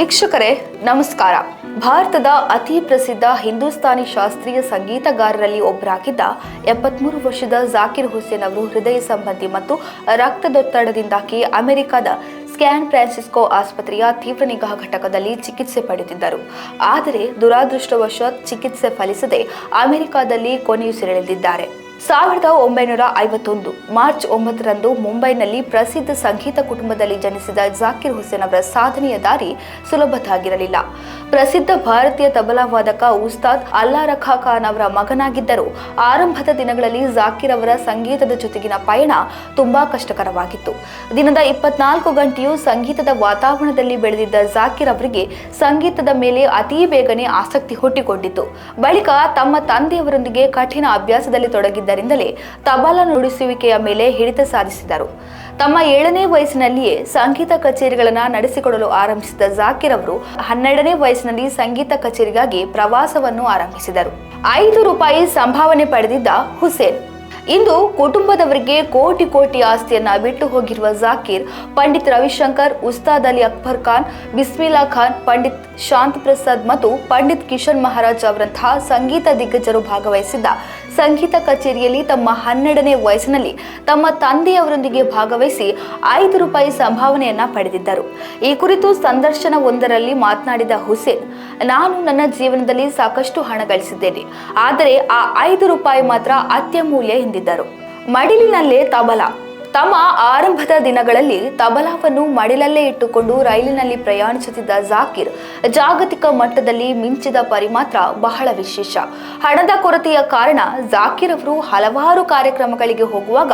ವೀಕ್ಷಕರೇ ನಮಸ್ಕಾರ. ಭಾರತದ ಅತಿ ಪ್ರಸಿದ್ಧ ಹಿಂದೂಸ್ತಾನಿ ಶಾಸ್ತ್ರೀಯ ಸಂಗೀತಗಾರರಲ್ಲಿ ಒಬ್ಬರಾಗಿದ್ದ 73 ವರ್ಷದ ಜಾಕಿರ್ ಹುಸೇನ್ ಅವರು ಹೃದಯ ಸಂಬಂಧಿ ಮತ್ತು ರಕ್ತದೊತ್ತಡದಿಂದಾಗಿ ಅಮೆರಿಕದ ಸ್ಯಾನ್ ಫ್ರಾನ್ಸಿಸ್ಕೋ ಆಸ್ಪತ್ರೆಯ ತೀವ್ರ ನಿಗಾ ಘಟಕದಲ್ಲಿ ಚಿಕಿತ್ಸೆ ಪಡೆದಿದ್ದರು. ಆದರೆ ದುರಾದೃಷ್ಟವಶಾತ್ ಚಿಕಿತ್ಸೆ ಫಲಿಸದೆ ಅಮೆರಿಕದಲ್ಲಿ ಕೊನೆಯುಸಿರೆಳೆದಿದ್ದಾರೆ. 1951 ಮಾರ್ಚ್ 9ರಂದು ಮುಂಬೈನಲ್ಲಿ ಪ್ರಸಿದ್ಧ ಸಂಗೀತ ಕುಟುಂಬದಲ್ಲಿ ಜನಿಸಿದ ಜಾಕಿರ್ ಹುಸೇನ್ ಅವರ ಸಾಧನೆಯ ದಾರಿ ಸುಲಭದಾಗಿರಲಿಲ್ಲ. ಪ್ರಸಿದ್ಧ ಭಾರತೀಯ ತಬಲಾ ವಾದಕ ಉಸ್ತಾದ್ ಅಲ್ಲಾ ರಖಾ ಖಾನ್ ಅವರ ಮಗನಾಗಿದ್ದರು. ಆರಂಭದ ದಿನಗಳಲ್ಲಿ ಜಾಕಿರ್ ಅವರ ಸಂಗೀತದ ಜೊತೆಗಿನ ಪಯಣ ತುಂಬಾ ಕಷ್ಟಕರವಾಗಿತ್ತು. ದಿನದ 24 ಗಂಟೆಯೂ ಸಂಗೀತದ ವಾತಾವರಣದಲ್ಲಿ ಬೆಳೆದಿದ್ದ ಜಾಕಿರ್ ಅವರಿಗೆ ಸಂಗೀತದ ಮೇಲೆ ಅತೀ ಬೇಗನೆ ಆಸಕ್ತಿ ಹುಟ್ಟಿಕೊಂಡಿತ್ತು. ಬಳಿಕ ತಮ್ಮ ತಂದೆಯವರೊಂದಿಗೆ ಕಠಿಣ ಅಭ್ಯಾಸದಲ್ಲಿ ತೊಡಗಿದ್ದರಿಂದಲೇ ತಬಲಾ ನುಡಿಸುವಿಕೆಯ ಮೇಲೆ ಹಿಡಿತ ಸಾಧಿಸಿದರು. ತಮ್ಮ 7ನೇ ವಯಸ್ಸಿನಲ್ಲಿಯೇ ಸಂಗೀತ ಕಚೇರಿಗಳನ್ನು ನಡೆಸಿಕೊಡಲು ಆರಂಭಿಸಿದ ಜಾಕಿರ್ ಅವರು 12ನೇ ವಯಸ್ಸಿನಲ್ಲಿ ಸಂಗೀತ ಕಚೇರಿಗಾಗಿ ಪ್ರವಾಸವನ್ನು ಆರಂಭಿಸಿದರು. ₹5 ಸಂಭಾವನೆ ಪಡೆದಿದ್ದ ಹುಸೇನ್ ಇಂದು ಕುಟುಂಬದವರಿಗೆ ಕೋಟಿ ಆಸ್ತಿಯನ್ನ ಬಿಟ್ಟು ಹೋಗಿರುವ ಜಾಕಿರ್ ಪಂಡಿತ್ ರವಿಶಂಕರ್, ಉಸ್ತಾದ್ ಅಲಿ ಅಕ್ಬರ್ ಖಾನ್, ಬಿಸ್ಮಿಲ್ಲಾ ಖಾನ್, ಪಂಡಿತ್ ಶಾಂತ್ ಪ್ರಸಾದ್ ಮತ್ತು ಪಂಡಿತ್ ಕಿಶನ್ ಮಹಾರಾಜ್ ಅವರಂತಹ ಸಂಗೀತ ದಿಗ್ಗಜರು ಭಾಗವಹಿಸಿದ್ದ ಸಂಗೀತ ಕಚೇರಿಯಲ್ಲಿ ತಮ್ಮ 12ನೇ ವಯಸ್ಸಿನಲ್ಲಿ ತಮ್ಮ ತಂದೆಯವರೊಂದಿಗೆ ಭಾಗವಹಿಸಿ ₹5 ಸಂಭಾವನೆಯನ್ನ ಪಡೆದಿದ್ದರು. ಈ ಕುರಿತು ಸಂದರ್ಶನವೊಂದರಲ್ಲಿ ಮಾತನಾಡಿದ ಹುಸೇನ್, ನಾನು ನನ್ನ ಜೀವನದಲ್ಲಿ ಸಾಕಷ್ಟು ಹಣ ಗಳಿಸಿದ್ದೇನೆ, ಆದರೆ ಆ ₹5 ಮಾತ್ರ ಅತ್ಯಮೂಲ್ಯ ಎಂದಿದ್ದರು. ಮಡಿಲಿನಲ್ಲೇ ತಬಲಾ. ತಮ್ಮ ಆರಂಭದ ದಿನಗಳಲ್ಲಿ ತಬಲಾವನ್ನು ಮಡಿಲಲ್ಲೇ ಇಟ್ಟುಕೊಂಡು ರೈಲಿನಲ್ಲಿ ಪ್ರಯಾಣಿಸುತ್ತಿದ್ದ ಜಾಕಿರ್ ಜಾಗತಿಕ ಮಟ್ಟದಲ್ಲಿ ಮಿಂಚಿದ ಪರಿ ಮಾತ್ರ ಬಹಳ ವಿಶೇಷ. ಹಣದ ಕೊರತೆಯ ಕಾರಣ ಜಾಕಿರ್ ಅವರು ಹಲವಾರು ಕಾರ್ಯಕ್ರಮಗಳಿಗೆ ಹೋಗುವಾಗ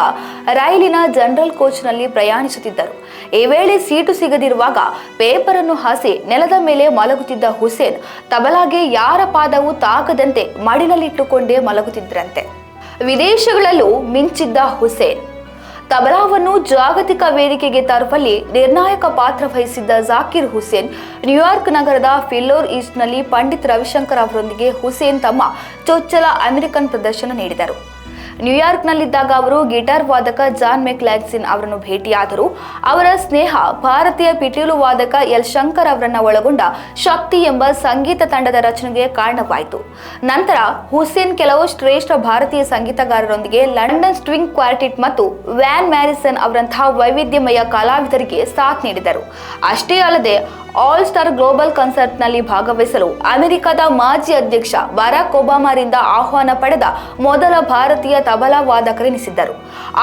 ರೈಲಿನ ಜನರಲ್ ಕೋಚ್ನಲ್ಲಿ ಪ್ರಯಾಣಿಸುತ್ತಿದ್ದರು. ಈ ವೇಳೆ ಸೀಟು ಸಿಗದಿರುವಾಗ ಪೇಪರ್ ಅನ್ನು ಹಾಸಿ ನೆಲದ ಮೇಲೆ ಮಲಗುತ್ತಿದ್ದ ಹುಸೇನ್ ತಬಲಾಗೆ ಯಾರ ಪಾದವೂ ತಾಗದಂತೆ ಮಡಿಲಲ್ಲಿಟ್ಟುಕೊಂಡೇ ಮಲಗುತ್ತಿದ್ದರಂತೆ. ವಿದೇಶಗಳಲ್ಲೂ ಮಿಂಚಿದ್ದ ಹುಸೇನ್ ತಬಲಾವನ್ನು ಜಾಗತಿಕ ವೇದಿಕೆಗೆ ತರುವಲ್ಲಿ ನಿರ್ಣಾಯಕ ಪಾತ್ರ ವಹಿಸಿದ್ದ ಜಾಕಿರ್ ಹುಸೇನ್ ನ್ಯೂಯಾರ್ಕ್ ನಗರದ ಫಿಲ್ಲೋರ್ ಈಸ್ಟ್ನಲ್ಲಿ ಪಂಡಿತ್ ರವಿಶಂಕರ್ ಅವರೊಂದಿಗೆ ಹುಸೇನ್ ತಮ್ಮ ಚೊಚ್ಚಲ ಅಮೆರಿಕನ್ ಪ್ರದರ್ಶನ ನೀಡಿದರು. ನ್ಯೂಯಾರ್ಕ್ನಲ್ಲಿದ್ದಾಗ ಅವರು ಗಿಟಾರ್ ವಾದಕ ಜಾನ್ ಮೆಕ್ಲಾಗ್ಸಿನ್ ಅವರನ್ನು ಭೇಟಿಯಾದರು. ಅವರ ಸ್ನೇಹ ಭಾರತೀಯ ಪಿಟೀಲು ವಾದಕ ಎಲ್ ಶಂಕರ್ ಅವರನ್ನ ಒಳಗೊಂಡ ಶಕ್ತಿ ಎಂಬ ಸಂಗೀತ ತಂಡದ ರಚನೆಗೆ ಕಾರಣವಾಯಿತು. ನಂತರ ಹುಸೇನ್ ಕೆಲವು ಶ್ರೇಷ್ಠ ಭಾರತೀಯ ಸಂಗೀತಗಾರರೊಂದಿಗೆ ಲಂಡನ್ ಸ್ಟ್ರಿಂಗ್ ಕ್ವಾರ್ಟೆಟ್ ಮತ್ತು ವ್ಯಾನ್ ಮ್ಯಾರಿಸನ್ ಅವರಂತಹ ವೈವಿಧ್ಯಮಯ ಕಲಾವಿದರಿಗೆ ಸಾಥ್ ನೀಡಿದರು. ಅಷ್ಟೇ ಅಲ್ಲದೆ ಆಲ್ ಸ್ಟಾರ್ ಗ್ಲೋಬಲ್ ಕನ್ಸರ್ಟ್ನಲ್ಲಿ ಭಾಗವಹಿಸಲು ಅಮೆರಿಕದ ಮಾಜಿ ಅಧ್ಯಕ್ಷ ಬರಾಕ್ ಒಬಾಮಾರಿಂದ ಆಹ್ವಾನ ಪಡೆದ ಮೊದಲ ಭಾರತೀಯ ತಬಲಾ ವಾದಕರೆನಿಸಿದ್ದರು.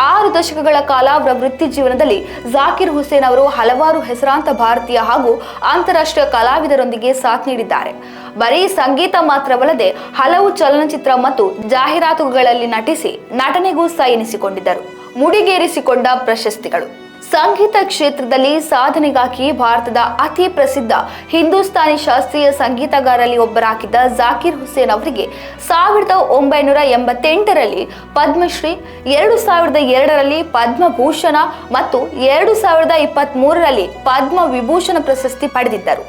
6 ದಶಕಗಳ ಕಾಲ ಅವರ ವೃತ್ತಿ ಜೀವನದಲ್ಲಿ ಜಾಕಿರ್ ಹುಸೇನ್ ಅವರು ಹಲವಾರು ಹೆಸರಾಂತ ಭಾರತೀಯ ಹಾಗೂ ಅಂತಾರಾಷ್ಟ್ರೀಯ ಕಲಾವಿದರೊಂದಿಗೆ ಸಾಥ್ ನೀಡಿದ್ದಾರೆ. ಬರೀ ಸಂಗೀತ ಮಾತ್ರವಲ್ಲದೆ ಹಲವು ಚಲನಚಿತ್ರ ಮತ್ತು ಜಾಹೀರಾತುಗಳಲ್ಲಿ ನಟಿಸಿ ನಟನೆಗೂ ಸೈ ಎನಿಸಿಕೊಂಡಿದ್ದರು. ಮುಡಿಗೇರಿಸಿಕೊಂಡ ಪ್ರಶಸ್ತಿಗಳು. ಸಂಗೀತ ಕ್ಷೇತ್ರದಲ್ಲಿ ಸಾಧನೆಗಾಗಿ ಭಾರತದ ಅತಿ ಪ್ರಸಿದ್ಧ ಹಿಂದೂಸ್ತಾನಿ ಶಾಸ್ತ್ರೀಯ ಸಂಗೀತಗಾರರಲ್ಲಿ ಒಬ್ಬರಾಗಿದ್ದ ಜಾಕಿರ್ ಹುಸೇನ್ ಅವರಿಗೆ 1988ರಲ್ಲಿ ಪದ್ಮಶ್ರೀ, 2002ರಲ್ಲಿ ಪದ್ಮಭೂಷಣ ಮತ್ತು 2023ರಲ್ಲಿ ಪದ್ಮ ವಿಭೂಷಣ ಪ್ರಶಸ್ತಿ ಪಡೆದಿದ್ದರು.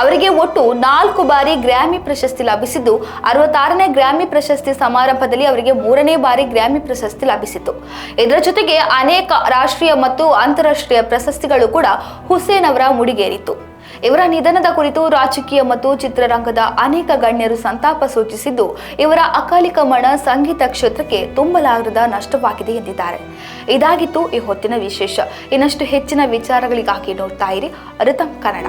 ಅವರಿಗೆ ಒಟ್ಟು 4 ಬಾರಿ ಗ್ರಾಮಿ ಪ್ರಶಸ್ತಿ ಲಭಿಸಿದ್ದು, 66ನೇ ಗ್ರಾಮಿ ಪ್ರಶಸ್ತಿ ಸಮಾರಂಭದಲ್ಲಿ ಅವರಿಗೆ 3ನೇ ಬಾರಿ ಗ್ರಾಮಿ ಪ್ರಶಸ್ತಿ ಲಭಿಸಿತು. ಇದರ ಜೊತೆಗೆ ಅನೇಕ ರಾಷ್ಟ್ರೀಯ ಮತ್ತು ಅಂತಾರಾಷ್ಟ್ರೀಯ ಪ್ರಶಸ್ತಿಗಳು ಕೂಡ ಹುಸೇನ್ ಅವರ ಮುಡಿಗೇರಿತು. ಇವರ ನಿಧನದ ಕುರಿತು ರಾಜಕೀಯ ಮತ್ತು ಚಿತ್ರರಂಗದ ಅನೇಕ ಗಣ್ಯರು ಸಂತಾಪ ಸೂಚಿಸಿದ್ದು, ಇವರ ಅಕಾಲಿಕ ಮರಣ ಸಂಗೀತ ಕ್ಷೇತ್ರಕ್ಕೆ ತುಂಬಲಾರದ ನಷ್ಟವಾಗಿದೆ ಎಂದಿದ್ದಾರೆ. ಇದಾಗಿತ್ತು ಈ ಹೊತ್ತಿನ ವಿಶೇಷ. ಇನ್ನಷ್ಟು ಹೆಚ್ಚಿನ ವಿಚಾರಗಳಿಗಾಗಿ ನೋಡ್ತಾ ಇರಿ ರಿತಮ್ ಕನ್ನಡ.